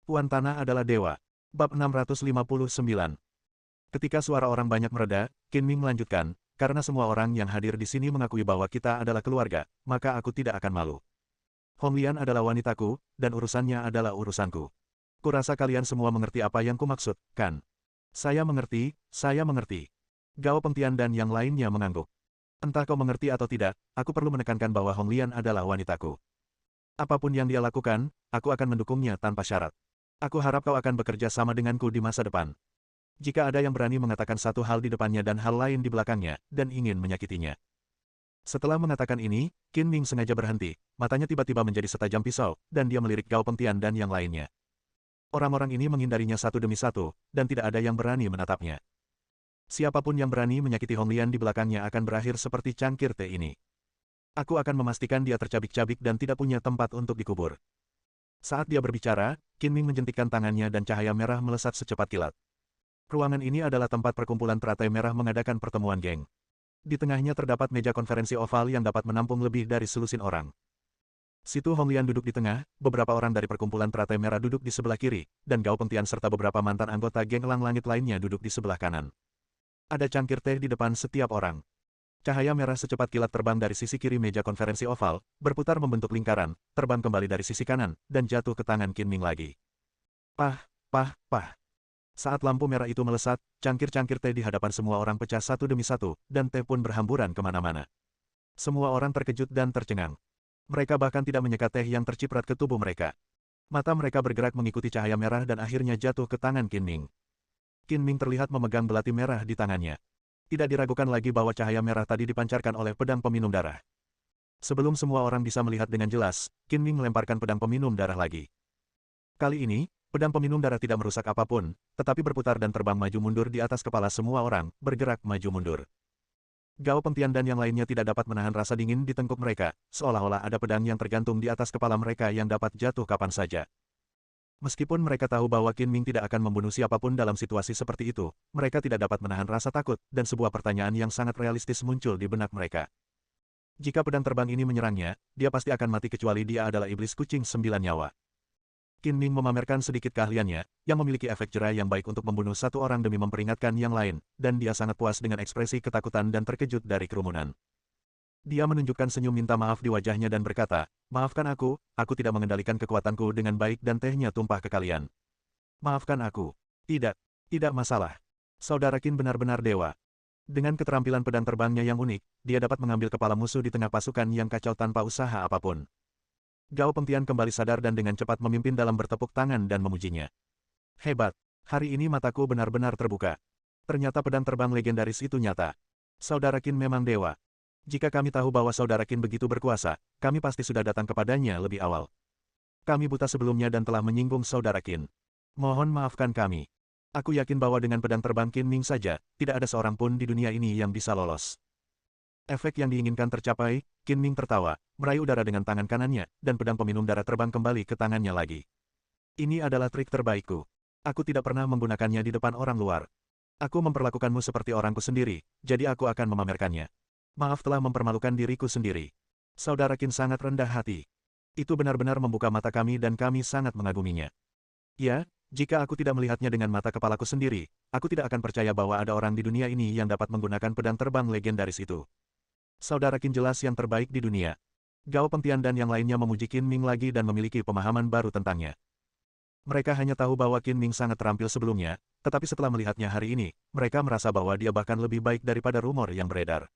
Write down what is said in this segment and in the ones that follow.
Puan Tanah adalah dewa. Bab 659. Ketika suara orang banyak mereda, Qin Ming melanjutkan, karena semua orang yang hadir di sini mengakui bahwa kita adalah keluarga, maka aku tidak akan malu. Hong Lian adalah wanitaku, dan urusannya adalah urusanku. Kurasa kalian semua mengerti apa yang kumaksud, kan? Saya mengerti, saya mengerti. Gao Pengtian dan yang lainnya mengangguk. Entah kau mengerti atau tidak, aku perlu menekankan bahwa Hong Lian adalah wanitaku. Apapun yang dia lakukan, aku akan mendukungnya tanpa syarat. Aku harap kau akan bekerja sama denganku di masa depan. Jika ada yang berani mengatakan satu hal di depannya dan hal lain di belakangnya, dan ingin menyakitinya. Setelah mengatakan ini, Qin Ming sengaja berhenti, matanya tiba-tiba menjadi setajam pisau, dan dia melirik Gao Pengtian dan yang lainnya. Orang-orang ini menghindarinya satu demi satu, dan tidak ada yang berani menatapnya. Siapapun yang berani menyakiti Hong Lian di belakangnya akan berakhir seperti cangkir teh ini. Aku akan memastikan dia tercabik-cabik dan tidak punya tempat untuk dikubur. Saat dia berbicara, Qin Ming menjentikkan tangannya dan cahaya merah melesat secepat kilat. Ruangan ini adalah tempat perkumpulan teratai merah mengadakan pertemuan geng. Di tengahnya terdapat meja konferensi oval yang dapat menampung lebih dari selusin orang. Situ Hong Lian duduk di tengah, beberapa orang dari perkumpulan teratai merah duduk di sebelah kiri, dan Gao Pengtian serta beberapa mantan anggota geng Elang Langit lainnya duduk di sebelah kanan. Ada cangkir teh di depan setiap orang. Cahaya merah secepat kilat terbang dari sisi kiri meja konferensi oval, berputar membentuk lingkaran, terbang kembali dari sisi kanan, dan jatuh ke tangan Qin Ming lagi. Pah, pah, pah. Saat lampu merah itu melesat, cangkir-cangkir teh di hadapan semua orang pecah satu demi satu, dan teh pun berhamburan kemana-mana. Semua orang terkejut dan tercengang. Mereka bahkan tidak menyekat teh yang terciprat ke tubuh mereka. Mata mereka bergerak mengikuti cahaya merah dan akhirnya jatuh ke tangan Qin Ming. Qin Ming terlihat memegang belati merah di tangannya. Tidak diragukan lagi bahwa cahaya merah tadi dipancarkan oleh pedang peminum darah. Sebelum semua orang bisa melihat dengan jelas, Qin Ming melemparkan pedang peminum darah lagi. Kali ini, pedang peminum darah tidak merusak apapun, tetapi berputar dan terbang maju mundur di atas kepala semua orang, bergerak maju mundur. Gao Pengtian dan yang lainnya tidak dapat menahan rasa dingin di tengkuk mereka, seolah-olah ada pedang yang tergantung di atas kepala mereka yang dapat jatuh kapan saja. Meskipun mereka tahu bahwa Qin Ming tidak akan membunuh siapapun dalam situasi seperti itu, mereka tidak dapat menahan rasa takut, dan sebuah pertanyaan yang sangat realistis muncul di benak mereka. Jika pedang terbang ini menyerangnya, dia pasti akan mati kecuali dia adalah iblis kucing 9 nyawa. Qin Ming memamerkan sedikit keahliannya, yang memiliki efek jera yang baik untuk membunuh satu orang demi memperingatkan yang lain, dan dia sangat puas dengan ekspresi ketakutan dan terkejut dari kerumunan. Dia menunjukkan senyum minta maaf di wajahnya dan berkata, "Maafkan aku tidak mengendalikan kekuatanku dengan baik dan tehnya tumpah ke kalian. Maafkan aku." "Tidak, tidak masalah. Saudara Qin benar-benar dewa." Dengan keterampilan pedang terbangnya yang unik, dia dapat mengambil kepala musuh di tengah pasukan yang kacau tanpa usaha apapun. Gao Pengtian kembali sadar dan dengan cepat memimpin dalam bertepuk tangan dan memujinya. "Hebat, hari ini mataku benar-benar terbuka. Ternyata pedang terbang legendaris itu nyata. Saudara Qin memang dewa. Jika kami tahu bahwa saudara Qin begitu berkuasa, kami pasti sudah datang kepadanya lebih awal. Kami buta sebelumnya dan telah menyinggung saudara Qin. Mohon maafkan kami. Aku yakin bahwa dengan pedang terbang Qin Ming saja, tidak ada seorang pun di dunia ini yang bisa lolos." Efek yang diinginkan tercapai, Qin Ming tertawa, meraih udara dengan tangan kanannya, dan pedang peminum darah terbang kembali ke tangannya lagi. "Ini adalah trik terbaikku. Aku tidak pernah menggunakannya di depan orang luar. Aku memperlakukanmu seperti orangku sendiri, jadi aku akan memamerkannya. Maaf telah mempermalukan diriku sendiri. Saudara Qin sangat rendah hati. Itu benar-benar membuka mata kami dan kami sangat mengaguminya. Ya, jika aku tidak melihatnya dengan mata kepalaku sendiri, aku tidak akan percaya bahwa ada orang di dunia ini yang dapat menggunakan pedang terbang legendaris itu. Saudara Qin jelas yang terbaik di dunia." Gao Pengtian dan yang lainnya memuji Qin Ming lagi dan memiliki pemahaman baru tentangnya. Mereka hanya tahu bahwa Qin Ming sangat terampil sebelumnya, tetapi setelah melihatnya hari ini, mereka merasa bahwa dia bahkan lebih baik daripada rumor yang beredar.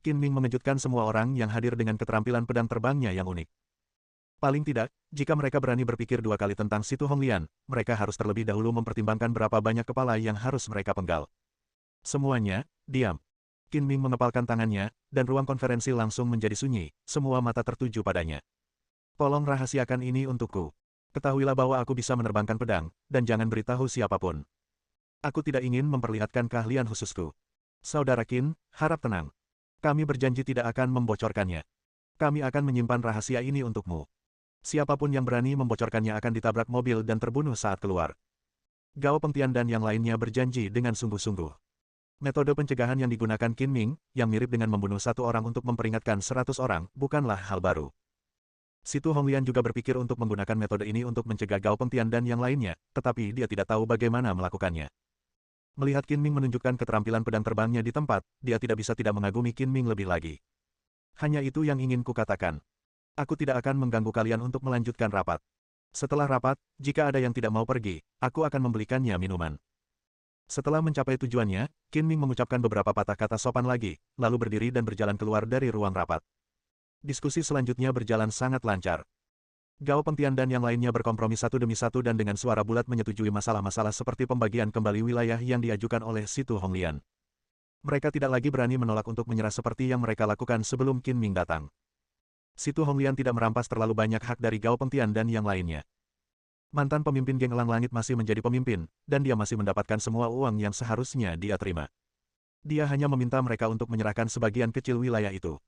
Qin Ming mengejutkan semua orang yang hadir dengan keterampilan pedang terbangnya yang unik. Paling tidak, jika mereka berani berpikir dua kali tentang situ Hong Lian, mereka harus terlebih dahulu mempertimbangkan berapa banyak kepala yang harus mereka penggal. Semuanya, diam. Qin Ming mengepalkan tangannya, dan ruang konferensi langsung menjadi sunyi, semua mata tertuju padanya. "Tolong rahasiakan ini untukku. Ketahuilah bahwa aku bisa menerbangkan pedang, dan jangan beritahu siapapun. Aku tidak ingin memperlihatkan keahlian khususku. Saudara Qin, harap tenang. Kami berjanji tidak akan membocorkannya. Kami akan menyimpan rahasia ini untukmu. Siapapun yang berani membocorkannya akan ditabrak mobil dan terbunuh saat keluar." Gao Pengtian dan yang lainnya berjanji dengan sungguh-sungguh. Metode pencegahan yang digunakan Qin Ming, yang mirip dengan membunuh satu orang untuk memperingatkan 100 orang, bukanlah hal baru. Situ Honglian juga berpikir untuk menggunakan metode ini untuk mencegah Gao Pengtian dan yang lainnya, tetapi dia tidak tahu bagaimana melakukannya. Melihat Qin Ming menunjukkan keterampilan pedang terbangnya di tempat, dia tidak bisa tidak mengagumi Qin Ming lebih lagi. Hanya itu yang ingin kukatakan. Aku tidak akan mengganggu kalian untuk melanjutkan rapat. Setelah rapat, jika ada yang tidak mau pergi, aku akan membelikannya minuman. Setelah mencapai tujuannya, Qin Ming mengucapkan beberapa patah kata sopan lagi, lalu berdiri dan berjalan keluar dari ruang rapat. Diskusi selanjutnya berjalan sangat lancar. Gao Pengtian dan yang lainnya berkompromi satu demi satu dan dengan suara bulat menyetujui masalah-masalah seperti pembagian kembali wilayah yang diajukan oleh Situ Honglian. Mereka tidak lagi berani menolak untuk menyerah seperti yang mereka lakukan sebelum Qin Ming datang. Situ Honglian tidak merampas terlalu banyak hak dari Gao Pengtian dan yang lainnya. Mantan pemimpin geng Elang Langit masih menjadi pemimpin, dan dia masih mendapatkan semua uang yang seharusnya dia terima. Dia hanya meminta mereka untuk menyerahkan sebagian kecil wilayah itu.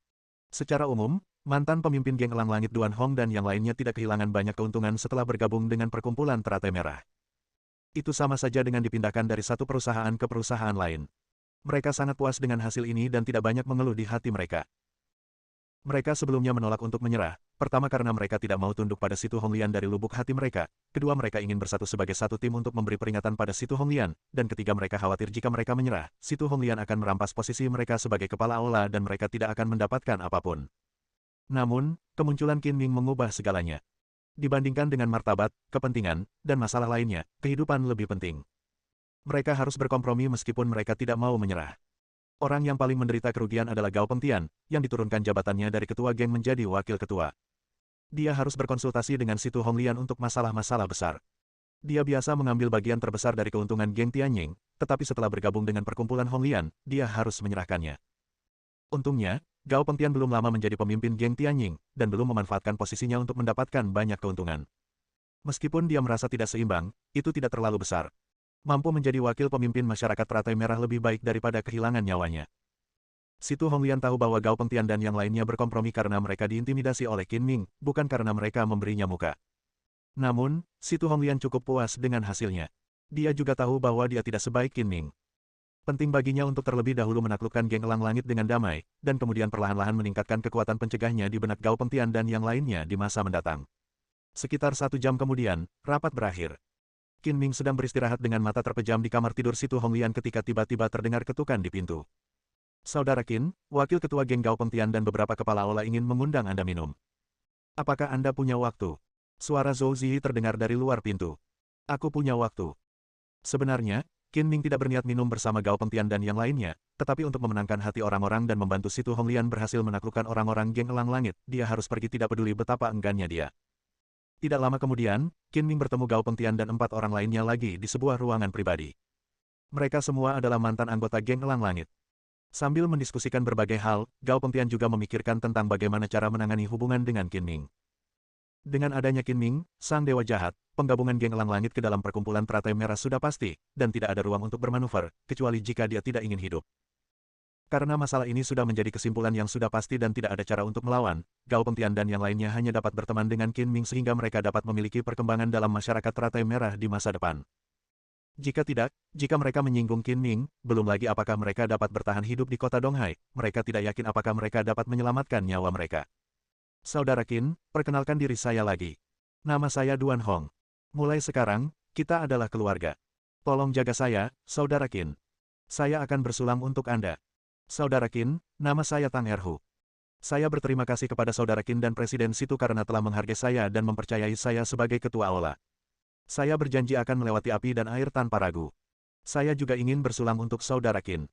Secara umum, mantan pemimpin geng Elang Langit Duan Hong dan yang lainnya tidak kehilangan banyak keuntungan setelah bergabung dengan perkumpulan Teratai Merah. Itu sama saja dengan dipindahkan dari satu perusahaan ke perusahaan lain. Mereka sangat puas dengan hasil ini dan tidak banyak mengeluh di hati mereka. Mereka sebelumnya menolak untuk menyerah, pertama karena mereka tidak mau tunduk pada Situ Honglian dari lubuk hati mereka, kedua mereka ingin bersatu sebagai satu tim untuk memberi peringatan pada Situ Honglian, dan ketiga mereka khawatir jika mereka menyerah, Situ Honglian akan merampas posisi mereka sebagai kepala aula dan mereka tidak akan mendapatkan apapun. Namun, kemunculan Qin Ming mengubah segalanya. Dibandingkan dengan martabat, kepentingan, dan masalah lainnya, kehidupan lebih penting. Mereka harus berkompromi meskipun mereka tidak mau menyerah. Orang yang paling menderita kerugian adalah Gao Pengtian, yang diturunkan jabatannya dari ketua geng menjadi wakil ketua. Dia harus berkonsultasi dengan Situ Honglian untuk masalah-masalah besar. Dia biasa mengambil bagian terbesar dari keuntungan geng Tianying, tetapi setelah bergabung dengan perkumpulan Honglian, dia harus menyerahkannya. Untungnya, Gao Pengtian belum lama menjadi pemimpin geng Tianying, dan belum memanfaatkan posisinya untuk mendapatkan banyak keuntungan. Meskipun dia merasa tidak seimbang, itu tidak terlalu besar. Mampu menjadi wakil pemimpin masyarakat Teratai Merah lebih baik daripada kehilangan nyawanya. Situ Honglian tahu bahwa Gao Pengtian dan yang lainnya berkompromi karena mereka diintimidasi oleh Qin Ming, bukan karena mereka memberinya muka. Namun, Situ Honglian cukup puas dengan hasilnya. Dia juga tahu bahwa dia tidak sebaik Qin Ming. Penting baginya untuk terlebih dahulu menaklukkan geng Elang Langit dengan damai, dan kemudian perlahan-lahan meningkatkan kekuatan pencegahnya di benak Gao Pengtian dan yang lainnya di masa mendatang. Sekitar 1 jam kemudian, rapat berakhir. Qin Ming sedang beristirahat dengan mata terpejam di kamar tidur Situ Honglian ketika tiba-tiba terdengar ketukan di pintu. Saudara Qin, wakil ketua geng Gao Pengtian dan beberapa kepala aula ingin mengundang Anda minum. Apakah Anda punya waktu? Suara Zhou Ziyi terdengar dari luar pintu. Aku punya waktu. Sebenarnya, Qin Ming tidak berniat minum bersama Gao Pengtian dan yang lainnya, tetapi untuk memenangkan hati orang-orang dan membantu Situ Honglian berhasil menaklukkan orang-orang geng Elang Langit, dia harus pergi tidak peduli betapa enggannya dia. Tidak lama kemudian, Qin Ming bertemu Gao Pengtian dan 4 orang lainnya lagi di sebuah ruangan pribadi. Mereka semua adalah mantan anggota geng Elang Langit. Sambil mendiskusikan berbagai hal, Gao Pengtian juga memikirkan tentang bagaimana cara menangani hubungan dengan Qin Ming. Dengan adanya Qin Ming, sang dewa jahat, penggabungan geng Elang Langit ke dalam perkumpulan Teratai Merah sudah pasti, dan tidak ada ruang untuk bermanuver, kecuali jika dia tidak ingin hidup. Karena masalah ini sudah menjadi kesimpulan yang sudah pasti dan tidak ada cara untuk melawan, Gao Pengtian dan yang lainnya hanya dapat berteman dengan Qin Ming sehingga mereka dapat memiliki perkembangan dalam masyarakat Teratai Merah di masa depan. Jika tidak, jika mereka menyinggung Qin Ming, belum lagi apakah mereka dapat bertahan hidup di kota Donghai, mereka tidak yakin apakah mereka dapat menyelamatkan nyawa mereka. Saudara Qin, perkenalkan diri saya lagi. Nama saya Duan Hong. Mulai sekarang, kita adalah keluarga. Tolong jaga saya, Saudara Qin. Saya akan bersulang untuk Anda. Saudara Qin, nama saya Tang Erhu. Saya berterima kasih kepada Saudara Qin dan Presiden Situ karena telah menghargai saya dan mempercayai saya sebagai ketua aula. Saya berjanji akan melewati api dan air tanpa ragu. Saya juga ingin bersulang untuk Saudara Qin.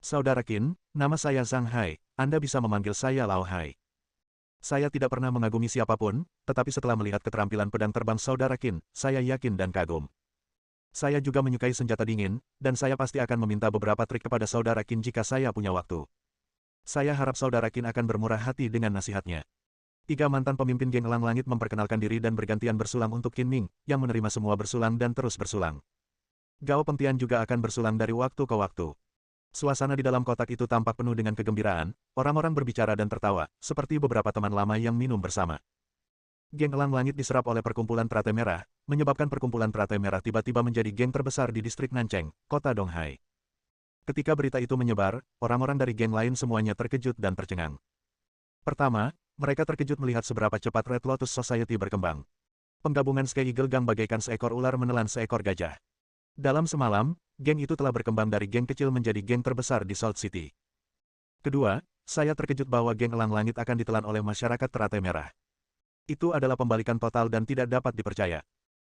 Saudara Qin, nama saya Zhang Hai, Anda bisa memanggil saya Lao Hai. Saya tidak pernah mengagumi siapapun, tetapi setelah melihat keterampilan pedang terbang Saudara Qin, saya yakin dan kagum. Saya juga menyukai senjata dingin, dan saya pasti akan meminta beberapa trik kepada Saudara Qin jika saya punya waktu. Saya harap Saudara Qin akan bermurah hati dengan nasihatnya. 3 mantan pemimpin geng Elang Langit memperkenalkan diri dan bergantian bersulang untuk Qin Ming, yang menerima semua bersulang dan terus bersulang. Gao Pengtian juga akan bersulang dari waktu ke waktu. Suasana di dalam kotak itu tampak penuh dengan kegembiraan, orang-orang berbicara dan tertawa, seperti beberapa teman lama yang minum bersama. Geng Elang Langit diserap oleh perkumpulan Teratai Merah, menyebabkan perkumpulan Teratai Merah tiba-tiba menjadi geng terbesar di distrik Nancheng, kota Donghai. Ketika berita itu menyebar, orang-orang dari geng lain semuanya terkejut dan tercengang. Pertama, Mereka terkejut melihat seberapa cepat Red Lotus Society berkembang. Penggabungan Sky Eagle Gang bagaikan seekor ular menelan seekor gajah. Dalam semalam, geng itu telah berkembang dari geng kecil menjadi geng terbesar di Salt City. Kedua, saya terkejut bahwa geng Elang Langit akan ditelan oleh masyarakat teratai merah. Itu adalah pembalikan total dan tidak dapat dipercaya.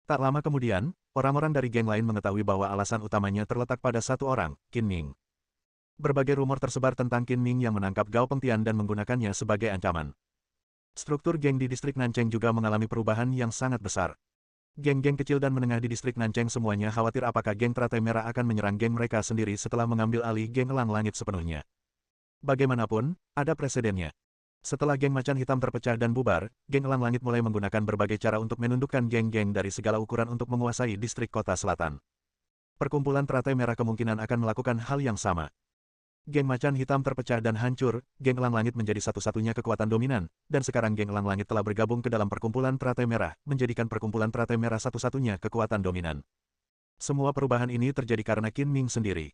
Tak lama kemudian, orang-orang dari geng lain mengetahui bahwa alasan utamanya terletak pada satu orang, Qin Ming. Berbagai rumor tersebar tentang Qin Ming yang menangkap Gao Pengtian dan menggunakannya sebagai ancaman. Struktur geng di distrik Nancheng juga mengalami perubahan yang sangat besar. Geng-geng kecil dan menengah di distrik Nancheng semuanya khawatir apakah geng teratai merah akan menyerang geng mereka sendiri setelah mengambil alih geng Elang Langit sepenuhnya. Bagaimanapun, ada presidennya. Setelah geng Macan Hitam terpecah dan bubar, geng Elang Langit mulai menggunakan berbagai cara untuk menundukkan geng-geng dari segala ukuran untuk menguasai distrik kota selatan. Perkumpulan teratai merah kemungkinan akan melakukan hal yang sama. Geng Macan Hitam terpecah dan hancur, geng Elang Langit menjadi satu-satunya kekuatan dominan, dan sekarang geng Elang Langit telah bergabung ke dalam perkumpulan teratai merah, menjadikan perkumpulan teratai merah satu-satunya kekuatan dominan. Semua perubahan ini terjadi karena Qin Ming sendiri.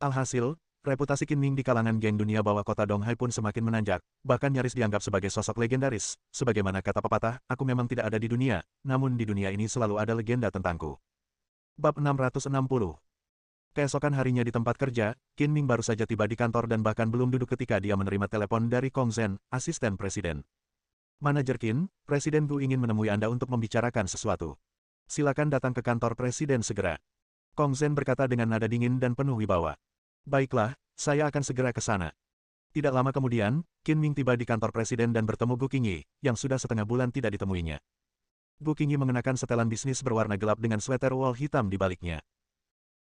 Alhasil, reputasi Qin Ming di kalangan geng dunia bawah kota Donghai pun semakin menanjak, bahkan nyaris dianggap sebagai sosok legendaris. Sebagaimana kata pepatah, aku memang tidak ada di dunia, namun di dunia ini selalu ada legenda tentangku. Bab 660. Keesokan harinya di tempat kerja, Qin Ming baru saja tiba di kantor dan bahkan belum duduk ketika dia menerima telepon dari Kong Zhen, asisten presiden. Manajer Qin, Presiden Gu ingin menemui Anda untuk membicarakan sesuatu. Silakan datang ke kantor presiden segera. Kong Zhen berkata dengan nada dingin dan penuh wibawa. Baiklah, saya akan segera ke sana. Tidak lama kemudian, Qin Ming tiba di kantor presiden dan bertemu Gu Qingyi, yang sudah setengah bulan tidak ditemuinya. Gu Qingyi mengenakan setelan bisnis berwarna gelap dengan sweater wol hitam di baliknya.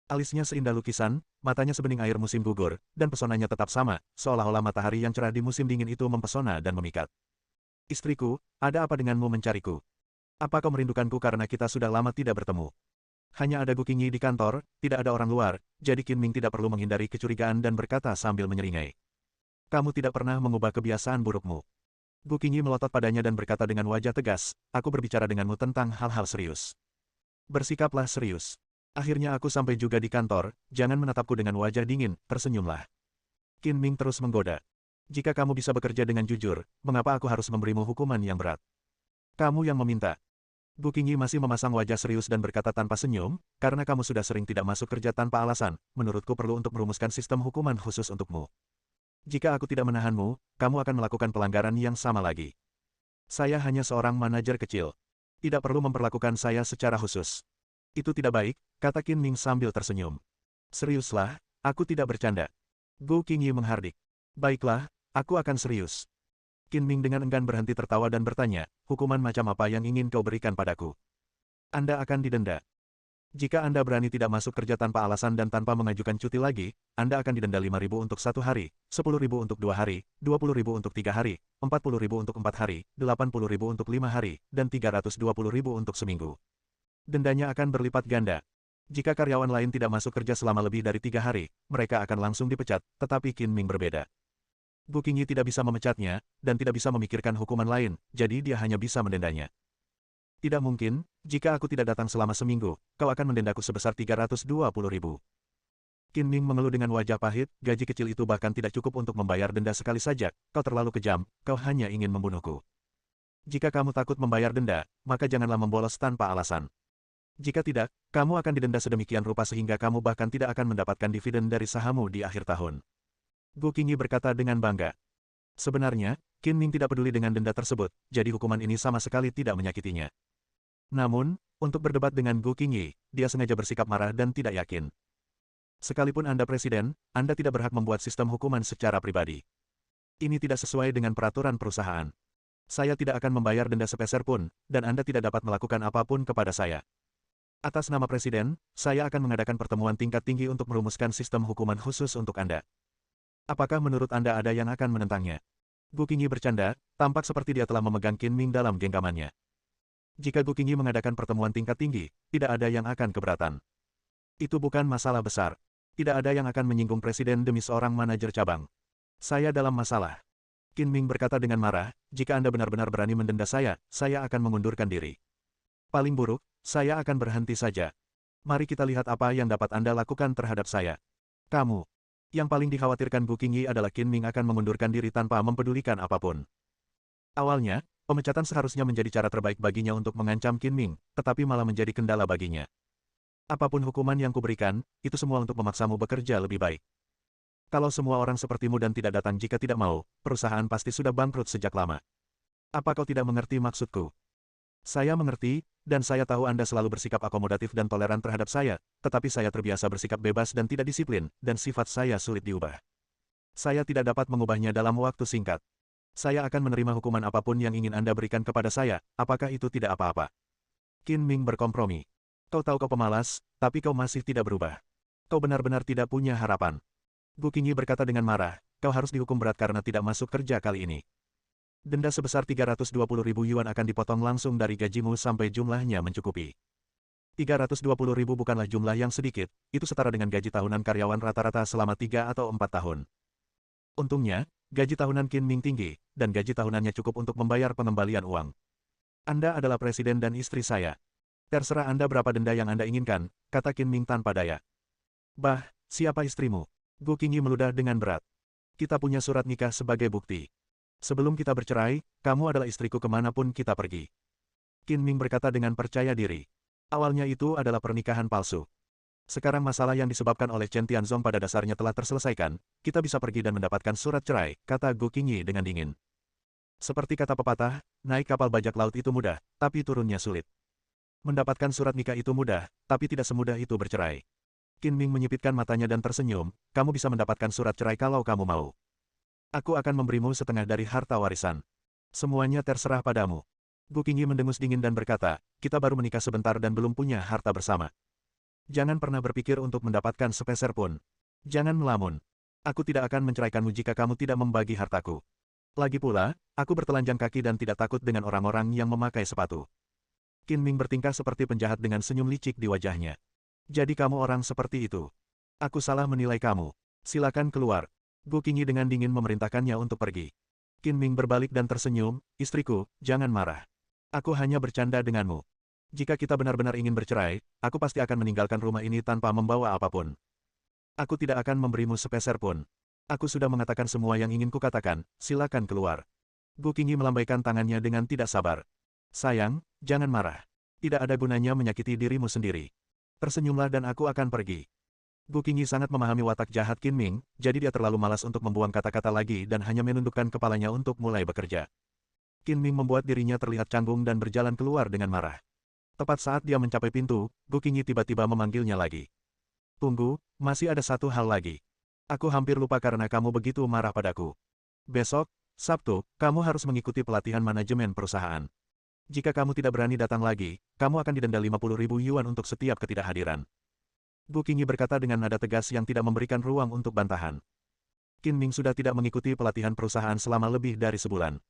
Alisnya seindah lukisan, matanya sebening air musim gugur, dan pesonanya tetap sama, seolah-olah matahari yang cerah di musim dingin itu mempesona dan memikat. Istriku, ada apa denganmu mencariku? Apa kau merindukanku karena kita sudah lama tidak bertemu? Hanya ada Gu Qingyi di kantor, tidak ada orang luar, jadi Qin Ming tidak perlu menghindari kecurigaan dan berkata sambil menyeringai. Kamu tidak pernah mengubah kebiasaan burukmu. Gu Qingyi melotot padanya dan berkata dengan wajah tegas, aku berbicara denganmu tentang hal-hal serius. Bersikaplah serius. Akhirnya aku sampai juga di kantor, jangan menatapku dengan wajah dingin, tersenyumlah. Qin Ming terus menggoda. Jika kamu bisa bekerja dengan jujur, mengapa aku harus memberimu hukuman yang berat? Kamu yang meminta. Gu Qingyi masih memasang wajah serius dan berkata tanpa senyum, karena kamu sudah sering tidak masuk kerja tanpa alasan, menurutku perlu untuk merumuskan sistem hukuman khusus untukmu. Jika aku tidak menahanmu, kamu akan melakukan pelanggaran yang sama lagi. Saya hanya seorang manajer kecil. Tidak perlu memperlakukan saya secara khusus. Itu tidak baik, kata Qin Ming sambil tersenyum. Seriuslah, aku tidak bercanda. Gu Qingyi menghardik. Baiklah, aku akan serius. Qin Ming dengan enggan berhenti tertawa dan bertanya, hukuman macam apa yang ingin kau berikan padaku? Anda akan didenda. Jika Anda berani tidak masuk kerja tanpa alasan dan tanpa mengajukan cuti lagi, Anda akan didenda 5.000 untuk 1 hari, 10.000 untuk 2 hari, 20.000 untuk 3 hari, 40.000 untuk 4 hari, 80.000 untuk 5 hari, dan 320.000 untuk seminggu. Dendanya akan berlipat ganda. Jika karyawan lain tidak masuk kerja selama lebih dari 3 hari, mereka akan langsung dipecat, tetapi Qin Ming berbeda. Gu Qingyi tidak bisa memecatnya, dan tidak bisa memikirkan hukuman lain, jadi dia hanya bisa mendendanya. Tidak mungkin, jika aku tidak datang selama seminggu, kau akan mendendaku sebesar 320.000. Qin Ming mengeluh dengan wajah pahit, gaji kecil itu bahkan tidak cukup untuk membayar denda sekali saja, kau terlalu kejam, kau hanya ingin membunuhku. Jika kamu takut membayar denda, maka janganlah membolos tanpa alasan. Jika tidak, kamu akan didenda sedemikian rupa sehingga kamu bahkan tidak akan mendapatkan dividen dari sahammu di akhir tahun. Gu Qingyi berkata dengan bangga. Sebenarnya, Qin Ming tidak peduli dengan denda tersebut, jadi hukuman ini sama sekali tidak menyakitinya. Namun, untuk berdebat dengan Gu Qingyi, dia sengaja bersikap marah dan tidak yakin. Sekalipun Anda presiden, Anda tidak berhak membuat sistem hukuman secara pribadi. Ini tidak sesuai dengan peraturan perusahaan. Saya tidak akan membayar denda sepeser pun, dan Anda tidak dapat melakukan apapun kepada saya. Atas nama Presiden, saya akan mengadakan pertemuan tingkat tinggi untuk merumuskan sistem hukuman khusus untuk Anda. Apakah menurut Anda ada yang akan menentangnya? Gu Qingyi bercanda, tampak seperti dia telah memegang Qin Ming dalam genggamannya. Jika Gu Qingyi mengadakan pertemuan tingkat tinggi, tidak ada yang akan keberatan. Itu bukan masalah besar. Tidak ada yang akan menyinggung Presiden demi seorang manajer cabang. Saya dalam masalah. Qin Ming berkata dengan marah, jika Anda benar-benar berani mendenda saya akan mengundurkan diri. Paling buruk, saya akan berhenti saja. Mari kita lihat apa yang dapat Anda lakukan terhadap saya. Kamu. Yang paling dikhawatirkan Gu Qingyi adalah Qin Ming akan mengundurkan diri tanpa mempedulikan apapun. Awalnya, pemecatan seharusnya menjadi cara terbaik baginya untuk mengancam Qin Ming, tetapi malah menjadi kendala baginya. Apapun hukuman yang kuberikan, itu semua untuk memaksamu bekerja lebih baik. Kalau semua orang sepertimu dan tidak datang jika tidak mau, perusahaan pasti sudah bangkrut sejak lama. Apa kau tidak mengerti maksudku? Saya mengerti, dan saya tahu Anda selalu bersikap akomodatif dan toleran terhadap saya, tetapi saya terbiasa bersikap bebas dan tidak disiplin, dan sifat saya sulit diubah. Saya tidak dapat mengubahnya dalam waktu singkat. Saya akan menerima hukuman apapun yang ingin Anda berikan kepada saya, apakah itu tidak apa-apa? Qin Ming berkompromi. Kau tahu kau pemalas, tapi kau masih tidak berubah. Kau benar-benar tidak punya harapan. Gu Qingyi berkata dengan marah, kau harus dihukum berat karena tidak masuk kerja kali ini. Denda sebesar 320.000 yuan akan dipotong langsung dari gajimu sampai jumlahnya mencukupi. 320.000 bukanlah jumlah yang sedikit, itu setara dengan gaji tahunan karyawan rata-rata selama 3 atau 4 tahun. Untungnya, gaji tahunan Qin Ming tinggi, dan gaji tahunannya cukup untuk membayar pengembalian uang. Anda adalah presiden dan istri saya. Terserah Anda berapa denda yang Anda inginkan, kata Qin Ming tanpa daya. Bah, siapa istrimu? Gu Qingyi meludah dengan berat. Kita punya surat nikah sebagai bukti. Sebelum kita bercerai, kamu adalah istriku kemanapun kita pergi. Qin Ming berkata dengan percaya diri. Awalnya itu adalah pernikahan palsu. Sekarang masalah yang disebabkan oleh Chen Tianzong pada dasarnya telah terselesaikan, kita bisa pergi dan mendapatkan surat cerai, kata Gu Qingyi dengan dingin. Seperti kata pepatah, naik kapal bajak laut itu mudah, tapi turunnya sulit. Mendapatkan surat nikah itu mudah, tapi tidak semudah itu bercerai. Qin Ming menyipitkan matanya dan tersenyum, kamu bisa mendapatkan surat cerai kalau kamu mau. Aku akan memberimu setengah dari harta warisan. Semuanya terserah padamu. Gu Qingyi mendengus dingin dan berkata, kita baru menikah sebentar dan belum punya harta bersama. Jangan pernah berpikir untuk mendapatkan sepeser pun. Jangan melamun. Aku tidak akan menceraikanmu jika kamu tidak membagi hartaku. Lagi pula, aku bertelanjang kaki dan tidak takut dengan orang-orang yang memakai sepatu. Qin Ming bertingkah seperti penjahat dengan senyum licik di wajahnya. Jadi kamu orang seperti itu. Aku salah menilai kamu. Silakan keluar. Gu Qingyi dengan dingin memerintahkannya untuk pergi. Qin Ming berbalik dan tersenyum, istriku, jangan marah. Aku hanya bercanda denganmu. Jika kita benar-benar ingin bercerai, aku pasti akan meninggalkan rumah ini tanpa membawa apapun. Aku tidak akan memberimu sepeser pun. Aku sudah mengatakan semua yang ingin kukatakan, silakan keluar. Gu Qingyi melambaikan tangannya dengan tidak sabar. Sayang, jangan marah. Tidak ada gunanya menyakiti dirimu sendiri. Tersenyumlah dan aku akan pergi. Gu Qingyi sangat memahami watak jahat Qin Ming, jadi dia terlalu malas untuk membuang kata-kata lagi dan hanya menundukkan kepalanya untuk mulai bekerja. Qin Ming membuat dirinya terlihat canggung dan berjalan keluar dengan marah. Tepat saat dia mencapai pintu, Gu Qingyi tiba-tiba memanggilnya lagi. Tunggu, masih ada satu hal lagi. Aku hampir lupa karena kamu begitu marah padaku. Besok, Sabtu, kamu harus mengikuti pelatihan manajemen perusahaan. Jika kamu tidak berani datang lagi, kamu akan didenda 50.000 yuan untuk setiap ketidakhadiran. Gu Qingyi berkata dengan nada tegas yang tidak memberikan ruang untuk bantahan. Qin Ming sudah tidak mengikuti pelatihan perusahaan selama lebih dari sebulan.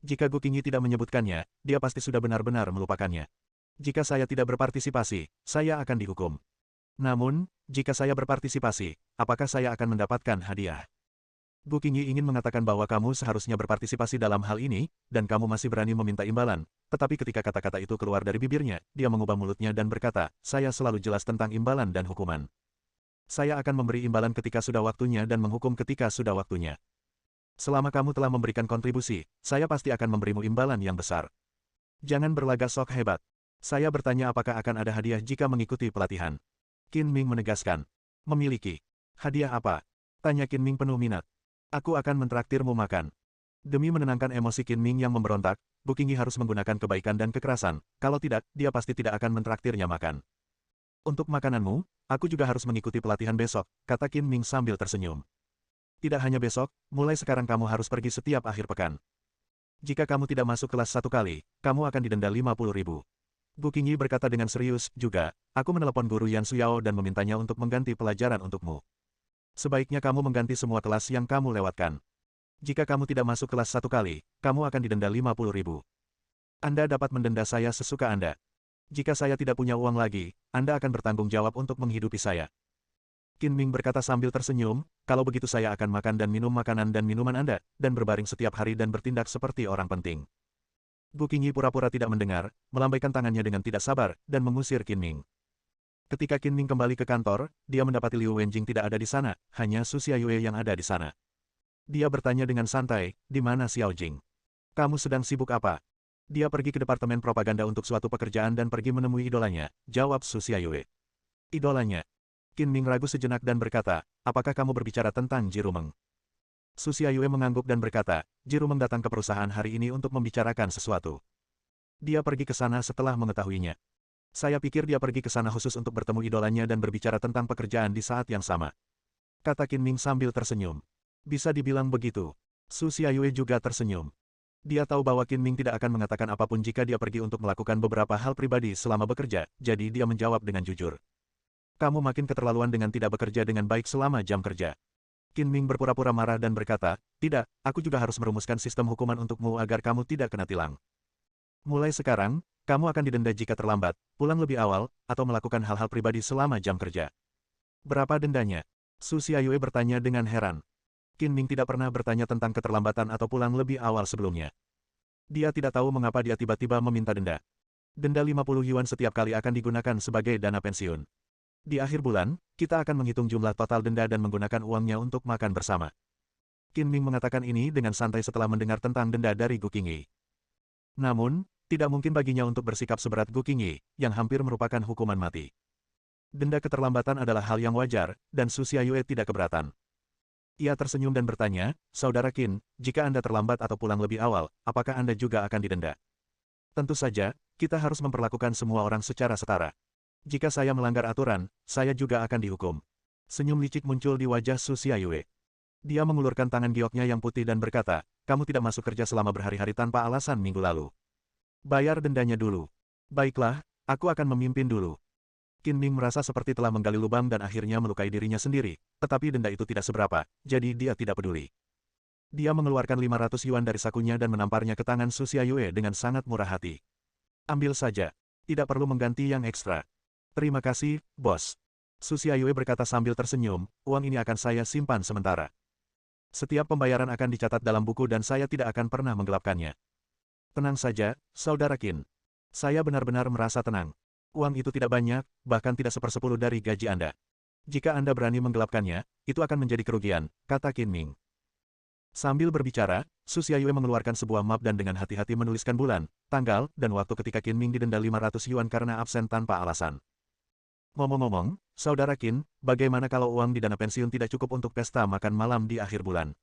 Jika Gu Qingyi tidak menyebutkannya, dia pasti sudah benar-benar melupakannya. Jika saya tidak berpartisipasi, saya akan dihukum. Namun, jika saya berpartisipasi, apakah saya akan mendapatkan hadiah? Gu Qingyi ingin mengatakan bahwa kamu seharusnya berpartisipasi dalam hal ini, dan kamu masih berani meminta imbalan, tetapi ketika kata-kata itu keluar dari bibirnya, dia mengubah mulutnya dan berkata, saya selalu jelas tentang imbalan dan hukuman. Saya akan memberi imbalan ketika sudah waktunya dan menghukum ketika sudah waktunya. Selama kamu telah memberikan kontribusi, saya pasti akan memberimu imbalan yang besar. Jangan berlagak sok hebat. Saya bertanya apakah akan ada hadiah jika mengikuti pelatihan. Qin Ming menegaskan. Memiliki. Hadiah apa? Tanya Qin Ming penuh minat. Aku akan mentraktirmu makan. Demi menenangkan emosi Qin Ming yang memberontak, Gu Qingyi harus menggunakan kebaikan dan kekerasan, kalau tidak, dia pasti tidak akan mentraktirnya makan. Untuk makananmu, aku juga harus mengikuti pelatihan besok, kata Qin Ming sambil tersenyum. Tidak hanya besok, mulai sekarang kamu harus pergi setiap akhir pekan. Jika kamu tidak masuk kelas 1 kali, kamu akan didenda 50.000. Gu Qingyi berkata dengan serius, juga, aku menelepon guru Yan Suyao dan memintanya untuk mengganti pelajaran untukmu. Sebaiknya kamu mengganti semua kelas yang kamu lewatkan. Jika kamu tidak masuk kelas 1 kali, kamu akan didenda 50.000. Anda dapat mendenda saya sesuka Anda. Jika saya tidak punya uang lagi, Anda akan bertanggung jawab untuk menghidupi saya. Qin Ming berkata sambil tersenyum, kalau begitu saya akan makan dan minum makanan dan minuman Anda, dan berbaring setiap hari dan bertindak seperti orang penting. Gu Qingyi pura-pura tidak mendengar, melambaikan tangannya dengan tidak sabar, dan mengusir Qin Ming. Ketika Qin Ming kembali ke kantor, dia mendapati Liu Wenjing tidak ada di sana, hanya Su Xiaoyue yang ada di sana. Dia bertanya dengan santai, di mana Xiao Jing? Kamu sedang sibuk apa? Dia pergi ke departemen propaganda untuk suatu pekerjaan dan pergi menemui idolanya, jawab Su Xiaoyue. Idolanya. Qin Ming ragu sejenak dan berkata, apakah kamu berbicara tentang Ji Rumeng? Su Xiaoyue mengangguk dan berkata, Ji Rumeng datang ke perusahaan hari ini untuk membicarakan sesuatu. Dia pergi ke sana setelah mengetahuinya. Saya pikir dia pergi ke sana khusus untuk bertemu idolanya dan berbicara tentang pekerjaan di saat yang sama. Kata Qin Ming sambil tersenyum. Bisa dibilang begitu. Su Xiaoyue juga tersenyum. Dia tahu bahwa Qin Ming tidak akan mengatakan apapun jika dia pergi untuk melakukan beberapa hal pribadi selama bekerja, jadi dia menjawab dengan jujur. Kamu makin keterlaluan dengan tidak bekerja dengan baik selama jam kerja. Qin Ming berpura-pura marah dan berkata, tidak, aku juga harus merumuskan sistem hukuman untukmu agar kamu tidak kena tilang. Mulai sekarang, kamu akan didenda jika terlambat, pulang lebih awal, atau melakukan hal-hal pribadi selama jam kerja. Berapa dendanya? Su Xiaoyue bertanya dengan heran. Qin Ming tidak pernah bertanya tentang keterlambatan atau pulang lebih awal sebelumnya. Dia tidak tahu mengapa dia tiba-tiba meminta denda. Denda 50 yuan setiap kali akan digunakan sebagai dana pensiun. Di akhir bulan, kita akan menghitung jumlah total denda dan menggunakan uangnya untuk makan bersama. Qin Ming mengatakan ini dengan santai setelah mendengar tentang denda dari Gu Qingyi. Namun, tidak mungkin baginya untuk bersikap seberat Gu Qingyi, yang hampir merupakan hukuman mati. Denda keterlambatan adalah hal yang wajar, dan Su Xiaoyue tidak keberatan. Ia tersenyum dan bertanya, Saudara Qin, jika Anda terlambat atau pulang lebih awal, apakah Anda juga akan didenda? Tentu saja, kita harus memperlakukan semua orang secara setara. Jika saya melanggar aturan, saya juga akan dihukum. Senyum licik muncul di wajah Su Xiaoyue. Dia mengulurkan tangan gioknya yang putih dan berkata, kamu tidak masuk kerja selama berhari-hari tanpa alasan minggu lalu. Bayar dendanya dulu. Baiklah, aku akan memimpin dulu. Qin Ming merasa seperti telah menggali lubang dan akhirnya melukai dirinya sendiri, tetapi denda itu tidak seberapa, jadi dia tidak peduli. Dia mengeluarkan 500 yuan dari sakunya dan menamparnya ke tangan Su Xiaoyue dengan sangat murah hati. Ambil saja. Tidak perlu mengganti yang ekstra. Terima kasih, bos. Su Xiaoyue berkata sambil tersenyum, uang ini akan saya simpan sementara. Setiap pembayaran akan dicatat dalam buku dan saya tidak akan pernah menggelapkannya. Tenang saja, Saudara Qin. Saya benar-benar merasa tenang. Uang itu tidak banyak, bahkan tidak 1/10 dari gaji Anda. Jika Anda berani menggelapkannya, itu akan menjadi kerugian, kata Qin Ming. Sambil berbicara, Su Xiaoyue mengeluarkan sebuah map dan dengan hati-hati menuliskan bulan, tanggal, dan waktu ketika Qin Ming didenda 500 yuan karena absen tanpa alasan. Ngomong-ngomong, Saudara Qin, bagaimana kalau uang di dana pensiun tidak cukup untuk pesta makan malam di akhir bulan?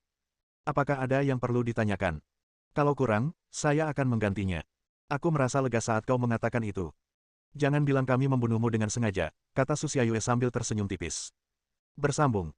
Apakah ada yang perlu ditanyakan? Kalau kurang, saya akan menggantinya. Aku merasa lega saat kau mengatakan itu. Jangan bilang kami membunuhmu dengan sengaja, kata Su Xiaoyue sambil tersenyum tipis. Bersambung.